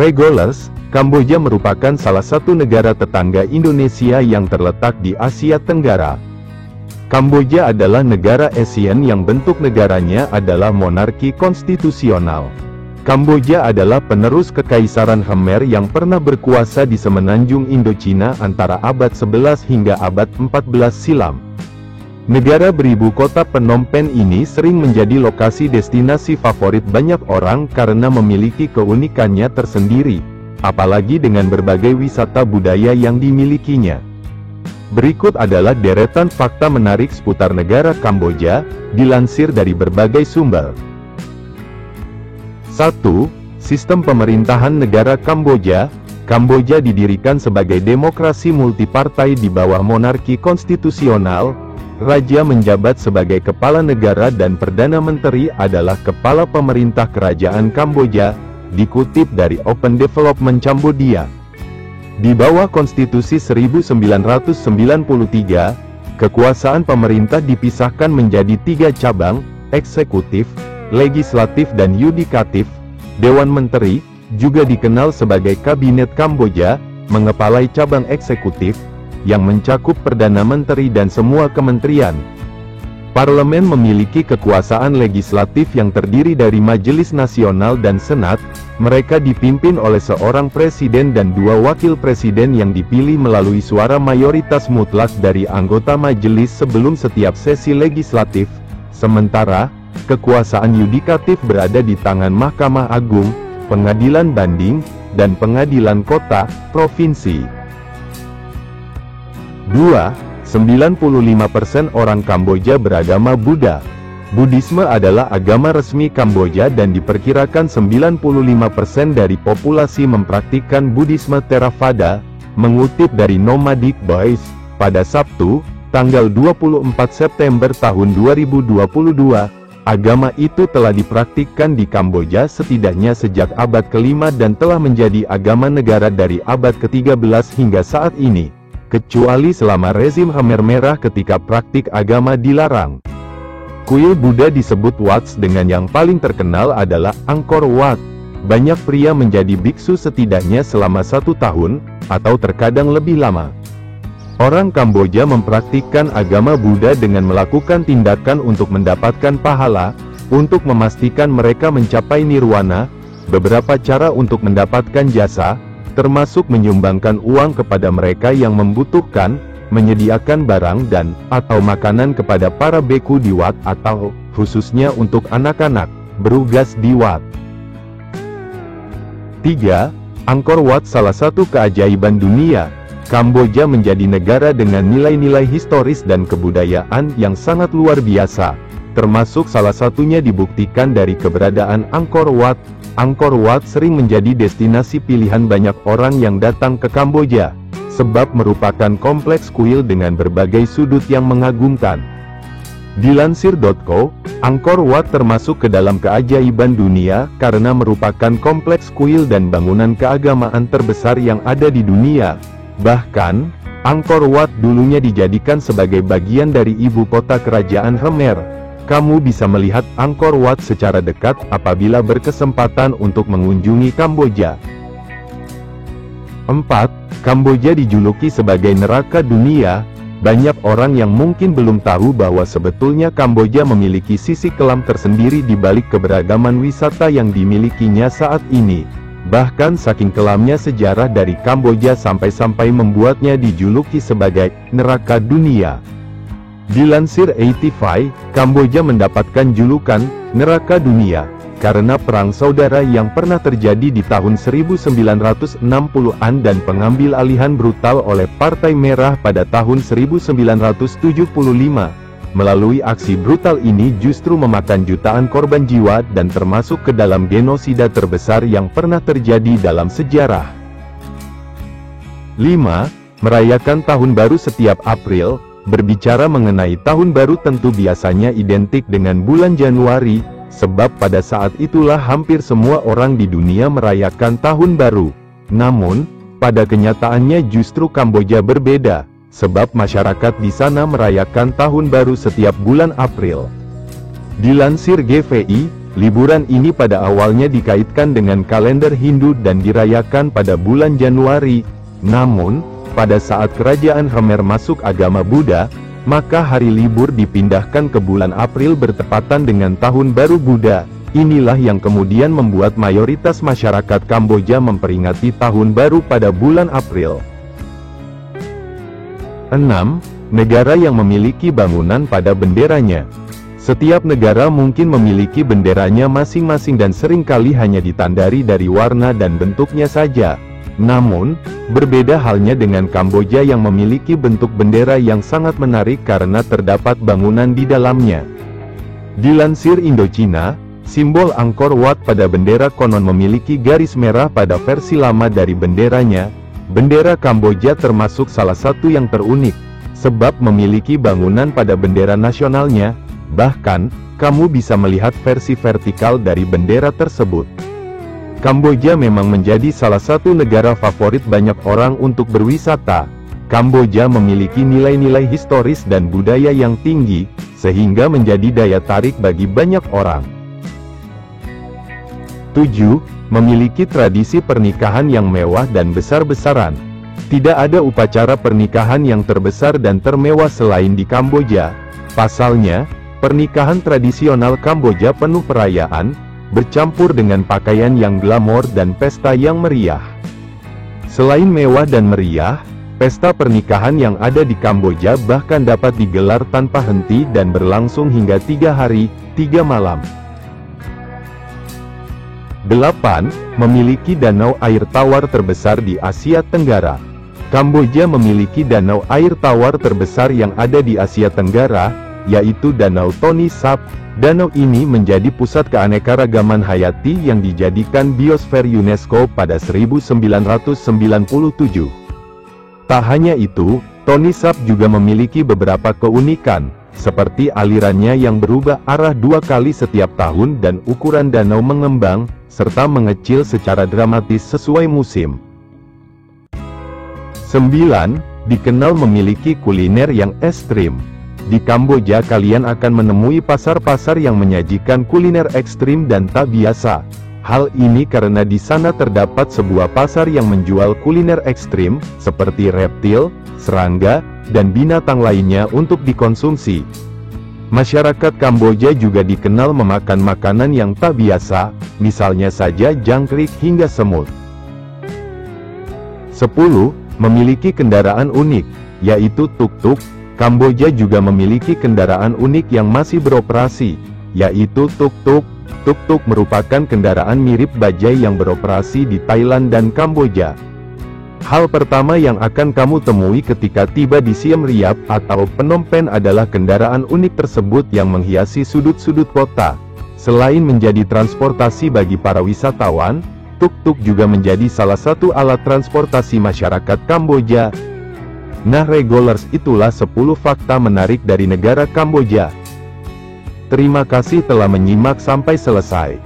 Regulars, Kamboja merupakan salah satu negara tetangga Indonesia yang terletak di Asia Tenggara. Kamboja adalah negara ASEAN yang bentuk negaranya adalah monarki konstitusional. Kamboja adalah penerus Kekaisaran Khmer yang pernah berkuasa di semenanjung Indochina antara abad 11 hingga abad 14 silam. Negara beribu kota Phnom Penh ini sering menjadi lokasi destinasi favorit banyak orang karena memiliki keunikannya tersendiri, apalagi dengan berbagai wisata budaya yang dimilikinya. Berikut adalah deretan fakta menarik seputar negara Kamboja, dilansir dari berbagai sumber. 1. Sistem pemerintahan negara Kamboja. Kamboja didirikan sebagai demokrasi multipartai di bawah monarki konstitusional. Raja menjabat sebagai kepala negara dan Perdana Menteri adalah kepala pemerintah kerajaan Kamboja, dikutip dari Open Development Cambodia. Di bawah konstitusi 1993, kekuasaan pemerintah dipisahkan menjadi 3 cabang, eksekutif, legislatif dan yudikatif. Dewan Menteri, juga dikenal sebagai Kabinet Kamboja, mengepalai cabang eksekutif, yang mencakup Perdana Menteri dan semua kementerian. Parlemen memiliki kekuasaan legislatif yang terdiri dari Majelis Nasional dan Senat. Mereka dipimpin oleh seorang presiden dan 2 wakil presiden yang dipilih melalui suara mayoritas mutlak dari anggota majelis sebelum setiap sesi legislatif. Sementara, kekuasaan yudikatif berada di tangan Mahkamah Agung, Pengadilan Banding, dan Pengadilan Kota, Provinsi. 2. 95% orang Kamboja beragama Buddha. Buddhisme adalah agama resmi Kamboja dan diperkirakan 95% dari populasi mempraktikkan Buddhisme Theravada, mengutip dari Nomadic Voice, pada Sabtu, tanggal 24 September tahun 2022, agama itu telah dipraktikkan di Kamboja setidaknya sejak abad ke-5 dan telah menjadi agama negara dari abad ke-13 hingga saat ini, kecuali selama rezim Khmer Merah ketika praktik agama dilarang. Kuil Buddha disebut Wats dengan yang paling terkenal adalah Angkor Wat. Banyak pria menjadi biksu setidaknya selama 1 tahun, atau terkadang lebih lama. Orang Kamboja mempraktikkan agama Buddha dengan melakukan tindakan untuk mendapatkan pahala, untuk memastikan mereka mencapai nirwana, beberapa cara untuk mendapatkan jasa, termasuk menyumbangkan uang kepada mereka yang membutuhkan, menyediakan barang dan atau makanan kepada para beku di Wat atau, khususnya untuk anak-anak, berugas di Wat. 3. Angkor Wat salah satu keajaiban dunia. Kamboja menjadi negara dengan nilai-nilai historis dan kebudayaan yang sangat luar biasa, termasuk salah satunya dibuktikan dari keberadaan Angkor Wat. Angkor Wat sering menjadi destinasi pilihan banyak orang yang datang ke Kamboja, sebab merupakan kompleks kuil dengan berbagai sudut yang mengagumkan. Dilansir.co, Angkor Wat termasuk ke dalam keajaiban dunia karena merupakan kompleks kuil dan bangunan keagamaan terbesar yang ada di dunia. Bahkan, Angkor Wat dulunya dijadikan sebagai bagian dari ibu kota kerajaan Khmer. Kamu bisa melihat Angkor Wat secara dekat apabila berkesempatan untuk mengunjungi Kamboja. 4. Kamboja dijuluki sebagai neraka dunia. Banyak orang yang mungkin belum tahu bahwa sebetulnya Kamboja memiliki sisi kelam tersendiri di balik keberagaman wisata yang dimilikinya saat ini. Bahkan saking kelamnya sejarah dari Kamboja sampai-sampai membuatnya dijuluki sebagai neraka dunia. Dilansir 85, Kamboja mendapatkan julukan neraka dunia karena perang saudara yang pernah terjadi di tahun 1960-an dan pengambil alihan brutal oleh Partai Merah pada tahun 1975. Melalui aksi brutal ini justru memakan jutaan korban jiwa dan termasuk ke dalam genosida terbesar yang pernah terjadi dalam sejarah. 5. Merayakan Tahun Baru setiap April. Berbicara mengenai Tahun Baru tentu biasanya identik dengan bulan Januari, sebab pada saat itulah hampir semua orang di dunia merayakan Tahun Baru. Namun, pada kenyataannya justru Kamboja berbeda, sebab masyarakat di sana merayakan Tahun Baru setiap bulan April. Dilansir GVI, Liburan ini pada awalnya dikaitkan dengan kalender Hindu dan dirayakan pada bulan Januari. Namun, pada saat kerajaan Khmer masuk agama Buddha, maka hari libur dipindahkan ke bulan April bertepatan dengan Tahun Baru Buddha. Inilah yang kemudian membuat mayoritas masyarakat Kamboja memperingati Tahun Baru pada bulan April. 6. Negara yang memiliki bangunan pada benderanya. Setiap negara mungkin memiliki benderanya masing-masing dan seringkali hanya ditandai dari warna dan bentuknya saja. Namun, berbeda halnya dengan Kamboja yang memiliki bentuk bendera yang sangat menarik karena terdapat bangunan di dalamnya. Dilansir Indochina, simbol Angkor Wat pada bendera konon memiliki garis merah pada versi lama dari benderanya. Bendera Kamboja termasuk salah satu yang terunik, sebab memiliki bangunan pada bendera nasionalnya. Bahkan, kamu bisa melihat versi vertikal dari bendera tersebut. Kamboja memang menjadi salah satu negara favorit banyak orang untuk berwisata. Kamboja memiliki nilai-nilai historis dan budaya yang tinggi, sehingga menjadi daya tarik bagi banyak orang. 7. Memiliki tradisi pernikahan yang mewah dan besar-besaran. Tidak ada upacara pernikahan yang terbesar dan termewah selain di Kamboja. Pasalnya, pernikahan tradisional Kamboja penuh perayaan, bercampur dengan pakaian yang glamor dan pesta yang meriah. Selain mewah dan meriah, pesta pernikahan yang ada di Kamboja bahkan dapat digelar tanpa henti dan berlangsung hingga 3 hari, 3 malam. 8. Memiliki danau air tawar terbesar di Asia Tenggara. Kamboja memiliki danau air tawar terbesar yang ada di Asia Tenggara, yaitu Danau Tony Sap. Danau ini menjadi pusat keanekaragaman hayati yang dijadikan biosfer UNESCO pada 1997. Tak hanya itu, Tony Sap juga memiliki beberapa keunikan, seperti alirannya yang berubah arah 2 kali setiap tahun dan ukuran danau mengembang, serta mengecil secara dramatis sesuai musim. 9. Dikenal memiliki kuliner yang ekstrim. Di Kamboja kalian akan menemui pasar-pasar yang menyajikan kuliner ekstrim dan tak biasa. Hal ini karena di sana terdapat sebuah pasar yang menjual kuliner ekstrim, seperti reptil, serangga, dan binatang lainnya untuk dikonsumsi. Masyarakat Kamboja juga dikenal memakan makanan yang tak biasa, misalnya saja jangkrik hingga semut. 10. Memiliki kendaraan unik, yaitu tuk-tuk. Kamboja juga memiliki kendaraan unik yang masih beroperasi, yaitu tuk-tuk. Tuk-tuk merupakan kendaraan mirip bajai yang beroperasi di Thailand dan Kamboja. Hal pertama yang akan kamu temui ketika tiba di Siem Reap atau Phnom Penh adalah kendaraan unik tersebut yang menghiasi sudut-sudut kota. Selain menjadi transportasi bagi para wisatawan, tuk-tuk juga menjadi salah satu alat transportasi masyarakat Kamboja. Nah regulars, itulah 10 fakta menarik dari negara Kamboja. Terima kasih telah menyimak sampai selesai.